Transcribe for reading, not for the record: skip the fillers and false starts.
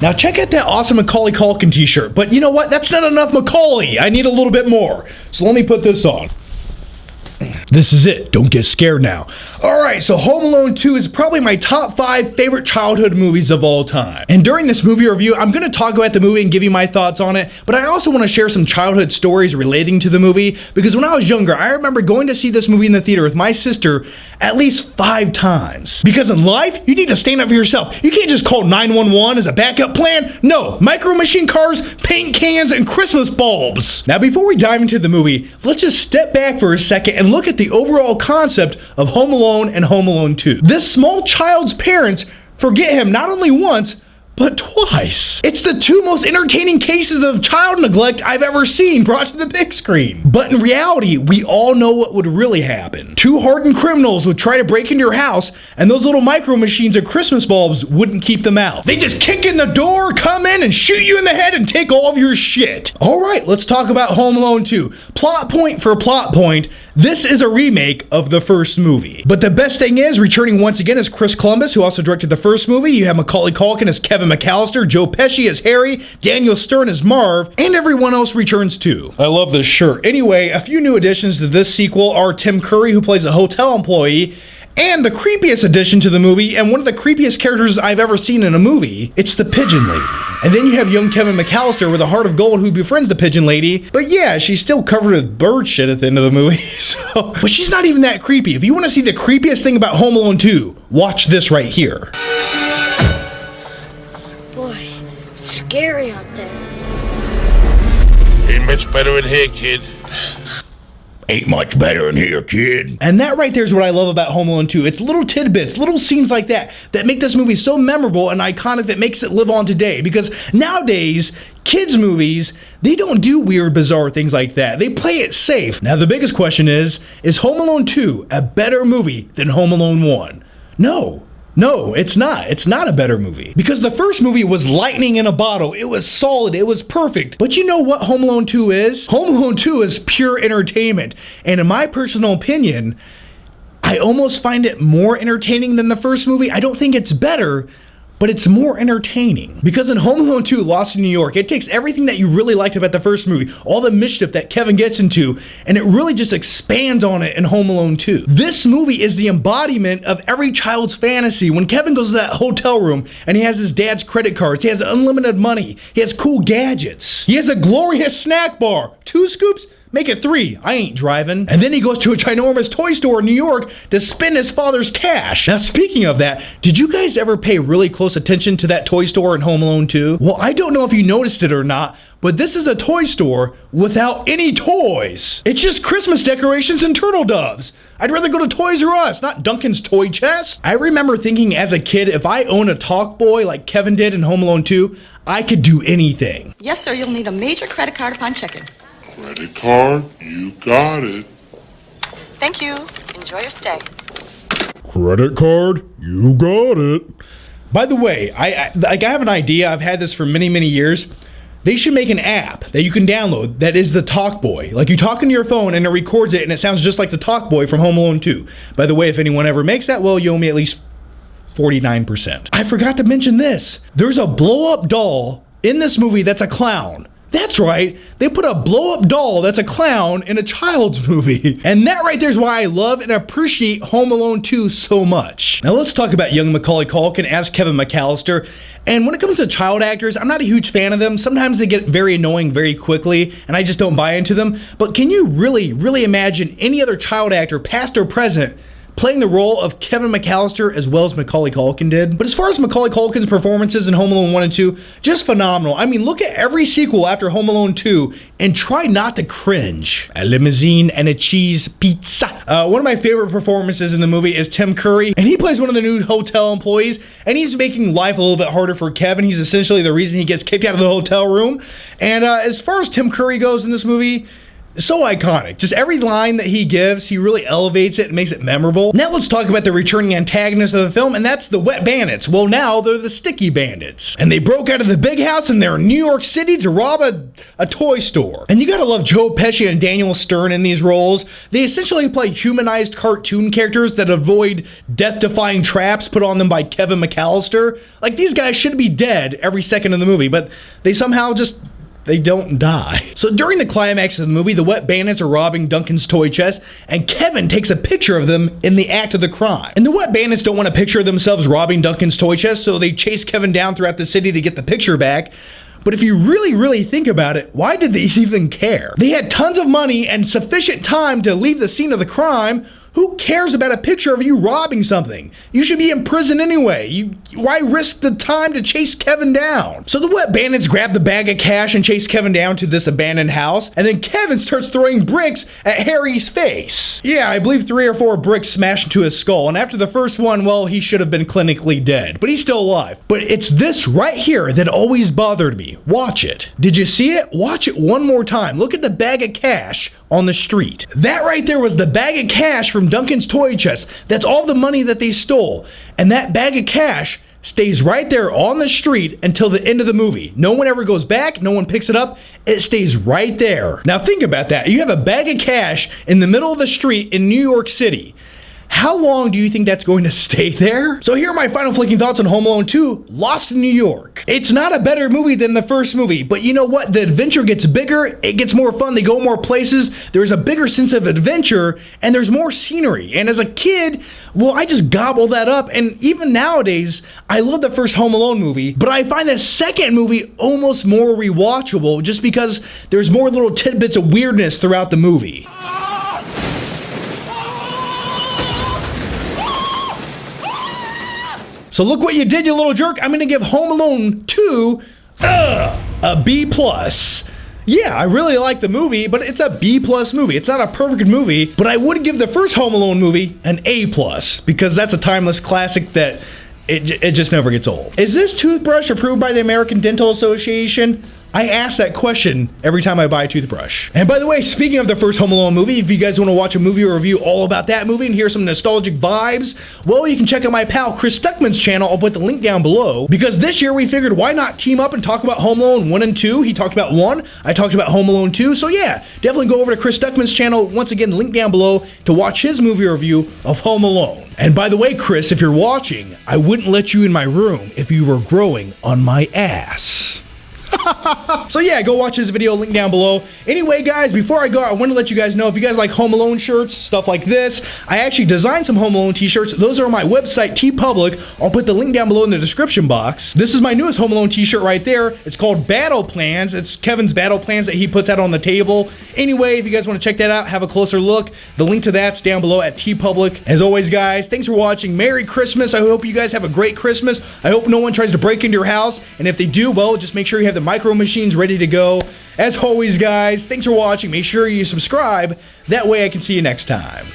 Now check out that awesome Macaulay Culkin t-shirt, but you know what? That's not enough Macaulay. I need a little bit more. So let me put this on. This is it. Don't get scared now. Alright, so Home Alone 2 is probably my top 5 favorite childhood movies of all time. And during this movie review, I'm going to talk about the movie and give you my thoughts on it, but I also want to share some childhood stories relating to the movie, because when I was younger, I remember going to see this movie in the theater with my sister at least 5 times. Because in life, you need to stand up for yourself. You can't just call 911 as a backup plan. No, Micro Machine cars, paint cans, and Christmas bulbs. Now before we dive into the movie, let's just step back for a second and look at the overall concept of Home Alone and Home Alone 2. This small child's parents forget him not only once, but twice. It's the 2 most entertaining cases of child neglect I've ever seen brought to the big screen. But in reality, we all know what would really happen. 2 hardened criminals would try to break into your house, and those little Micro Machines or Christmas bulbs wouldn't keep them out. They just kick in the door, come in, and shoot you in the head and take all of your shit. Alright, let's talk about Home Alone 2. Plot point for plot point, this is a remake of the first movie. But the best thing is, returning once again is Chris Columbus, who also directed the first movie. You have Macaulay Culkin as Kevin McAllister, Joe Pesci as Harry, Daniel Stern as Marv, and everyone else returns too. I love this shirt. Anyway, a few new additions to this sequel are Tim Curry, who plays a hotel employee, and the creepiest addition to the movie, and one of the creepiest characters I've ever seen in a movie, it's the Pigeon Lady. And then you have young Kevin McAllister with a heart of gold who befriends the Pigeon Lady, but yeah, she's still covered with bird shit at the end of the movie, so. But she's not even that creepy. If you want to see the creepiest thing about Home Alone 2, watch this right here. Boy, it's scary out there. Ain't much better in here, kid. Ain't much better in here, kid. And that right there is what I love about Home Alone 2. It's little tidbits, little scenes like that make this movie so memorable and iconic that makes it live on today. Because nowadays, kids' movies, they don't do weird, bizarre things like that. They play it safe. Now, the biggest question is Home Alone 2 a better movie than Home Alone 1? No, it's not. It's not a better movie. Because the first movie was lightning in a bottle. It was solid. It was perfect. But you know what Home Alone 2 is? Home Alone 2 is pure entertainment. And in my personal opinion, I almost find it more entertaining than the first movie. I don't think it's better, but it's more entertaining. Because in Home Alone 2, Lost in New York, it takes everything that you really liked about the first movie, all the mischief that Kevin gets into, and it really just expands on it in Home Alone 2. This movie is the embodiment of every child's fantasy. When Kevin goes to that hotel room and he has his dad's credit cards, he has unlimited money, he has cool gadgets, he has a glorious snack bar, 2 scoops? Make it 3. I ain't driving. And then he goes to a ginormous toy store in New York to spend his father's cash. Now, speaking of that, did you guys ever pay really close attention to that toy store in Home Alone 2? Well, I don't know if you noticed it or not, but this is a toy store without any toys. It's just Christmas decorations and turtle doves. I'd rather go to Toys R Us, not Duncan's Toy Chest. I remember thinking as a kid, if I owned a talk boy like Kevin did in Home Alone 2, I could do anything. Yes, sir, you'll need a major credit card upon check-in. Credit card, you got it. Thank you. Enjoy your stay. Credit card, you got it. By the way, I have an idea. I've had this for many, many years. They should make an app that you can download that is the Talk Boy. Like you talk into your phone and it records it and it sounds just like the Talk Boy from Home Alone 2. By the way, if anyone ever makes that, well, you owe me at least 49%. I forgot to mention this. There's a blow-up doll in this movie that's a clown. That's right, they put a blow-up doll that's a clown in a child's movie. And that right there is why I love and appreciate Home Alone 2 so much. Now let's talk about young Macaulay Culkin as Kevin McAllister. And when it comes to child actors, I'm not a huge fan of them. Sometimes they get very annoying very quickly, and I just don't buy into them. But can you really, really imagine any other child actor, past or present, playing the role of Kevin McAllister as well as Macaulay Culkin did? But as far as Macaulay Culkin's performances in Home Alone 1 and 2, just phenomenal. I mean, look at every sequel after Home Alone 2 and try not to cringe. A limousine and a cheese pizza. One of my favorite performances in the movie is Tim Curry, and he plays one of the new hotel employees, and he's making life a little bit harder for Kevin. He's essentially the reason he gets kicked out of the hotel room. And as far as Tim Curry goes in this movie, So iconic. Just every line that he gives, he really elevates it and makes it memorable. Now let's talk about the returning antagonist of the film, and that's the Wet Bandits. Well, now they're the Sticky Bandits. And they broke out of the big house and they're in New York City to rob a toy store. And you gotta love Joe Pesci and Daniel Stern in these roles. They essentially play humanized cartoon characters that avoid death-defying traps put on them by Kevin McAllister. Like, these guys should be dead every second of the movie, but they somehow just... they don't die. So during the climax of the movie, the Wet Bandits are robbing Duncan's toy chest, and Kevin takes a picture of them in the act of the crime. And the Wet Bandits don't want a picture of themselves robbing Duncan's toy chest, so they chase Kevin down throughout the city to get the picture back. But if you really think about it, why did they even care? They had tons of money and sufficient time to leave the scene of the crime. Who cares about a picture of you robbing something? You should be in prison anyway. Why risk the time to chase Kevin down? So the Wet Bandits grab the bag of cash and chase Kevin down to this abandoned house, and then Kevin starts throwing bricks at Harry's face. Yeah, I believe 3 or 4 bricks smashed into his skull, and after the first one, well, he should have been clinically dead, but he's still alive. But it's this right here that always bothered me. Watch it. Did you see it? Watch it one more time. Look at the bag of cash on the street. That right there was the bag of cash from Duncan's toy chest. That's all the money that they stole. And that bag of cash stays right there on the street until the end of the movie. No one ever goes back, no one picks it up, it stays right there. Now think about that. You have a bag of cash in the middle of the street in New York City. How long do you think that's going to stay there? So here are my final flicking thoughts on Home Alone 2, Lost in New York. It's not a better movie than the first movie, but you know what? The adventure gets bigger, it gets more fun, they go more places, there's a bigger sense of adventure, and there's more scenery. And as a kid, well, I just gobble that up, and even nowadays, I love the first Home Alone movie, but I find the second movie almost more rewatchable just because there's more little tidbits of weirdness throughout the movie. So look what you did, you little jerk. I'm gonna give Home Alone 2 a B+. Yeah, I really like the movie, but it's a B+ movie. It's not a perfect movie, but I would give the first Home Alone movie an A+, because that's a timeless classic that it just never gets old. Is this toothbrush approved by the American Dental Association? I ask that question every time I buy a toothbrush. And by the way, speaking of the first Home Alone movie, if you guys want to watch a movie or review all about that movie and hear some nostalgic vibes, well, you can check out my pal Chris Stuckman's channel. I'll put the link down below. Because this year we figured, why not team up and talk about Home Alone 1 and 2? He talked about 1, I talked about Home Alone 2. So yeah, definitely go over to Chris Stuckman's channel. Once again, link down below to watch his movie review of Home Alone. And by the way, Chris, if you're watching, I wouldn't let you in my room if you were growing on my ass. So yeah, go watch his video, link down below. Anyway, guys, before I go, I want to let you guys know, if you guys like Home Alone shirts, stuff like this, I actually designed some Home Alone t-shirts. Those are on my website, TeePublic. I'll put the link down below in the description box. This is my newest Home Alone t-shirt right there. It's called Battle Plans. It's Kevin's battle plans that he puts out on the table. Anyway, if you guys want to check that out, have a closer look, the link to that's down below at TeePublic. As always, guys, thanks for watching. Merry Christmas. I hope you guys have a great Christmas. I hope no one tries to break into your house, and if they do, well, just make sure you have the micro machines ready to go. As always, guys, thanks for watching. Make sure you subscribe. That way I can see you next time.